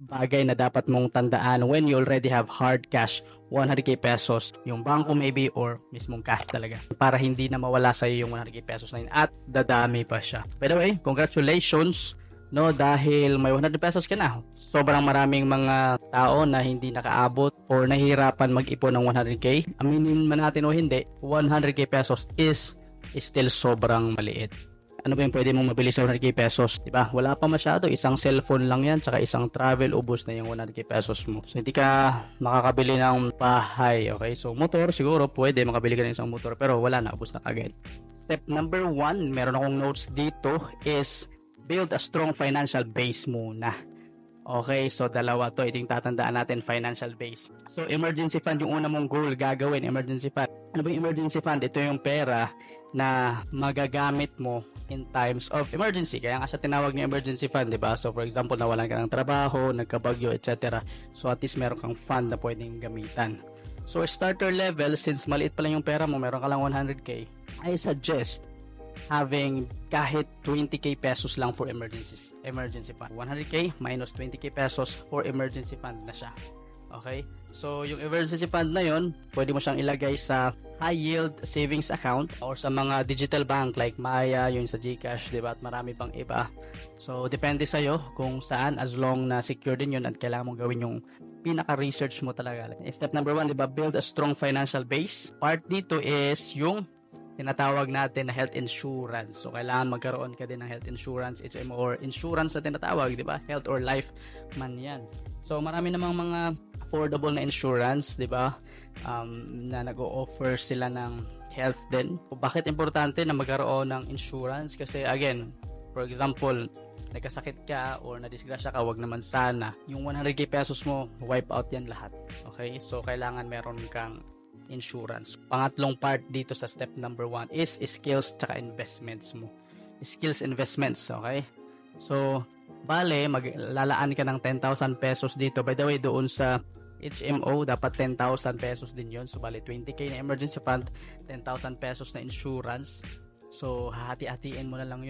bagay na dapat mong tandaan when you already have hard cash, 100k pesos, yung bangko maybe or mismong cash talaga. Para hindi na mawala sa iyo yung 100k pesos na yun at dadami pa siya. By the way, congratulations, no, dahil may 100 pesos ka na. Sobrang maraming mga tao na hindi nakaabot or nahihirapan mag-ipon ng 100k. Aminin man natin o hindi, 100k pesos is still sobrang maliit. Ano ba yung pwede mong mabili sa 100k pesos, di ba? Wala pa masyado, isang cellphone lang yan, tsaka isang travel, ubos na yung 100k pesos mo. So hindi ka makakabili ng bahay, okay? So motor, siguro pwede makabili ka ng isang motor, pero wala na, ubos na kagad. Step number 1, meron akong notes dito, is build a strong financial base muna. Okay, so dalawa to, ito yung tatandaan natin, financial base. So emergency fund yung una mong goal gagawin, emergency fund. Ano ba yung emergency fund? Ito yung pera na magagamit mo in times of emergency. Kaya nga siya tinawag na emergency fund, di ba? So for example, nawalan ka ng trabaho, nagkabagyo, etc. So at least meron kang fund na pwedeng gamitan. So starter level, since maliit pa lang yung pera mo, meron ka lang 100k, I suggest having kahit 20k pesos lang for emergency fund. 100k minus 20k pesos for emergency fund na siya. Okay? So, yung emergency fund na yon, pwede mo siyang ilagay sa high yield savings account or sa mga digital bank like Maya, yung sa GCash, diba? At marami pang iba. So, depende sa'yo kung saan, as long na secure din yun at kailangan mong gawin yung pinaka-research mo talaga. Step number 1, diba? Build a strong financial base. Part dito is yung tinatawag natin na health insurance. So, kailangan magkaroon ka din ng health insurance, HMO, or insurance na tinatawag, di ba? Health or life man yan. So, marami namang mga affordable na insurance, di ba? Na nag-o-offer sila ng health din. Bakit importante na magkaroon ng insurance? Kasi, again, for example, nagkasakit ka or nadisgrasya ka, wag naman sana. Yung 100k pesos mo, wipe out yan lahat. Okay? So, kailangan meron kang insurance. Pangatlong part dito sa step number 1 is skills tsaka investments mo. Skills investments, okay? So, bale, maglalaan ka ng 10,000 pesos dito. By the way, doon sa HMO, dapat 10,000 pesos din yon. So, bale, 20k na emergency fund, 10,000 pesos na insurance. So, hahati-hatiin mo na lang yun.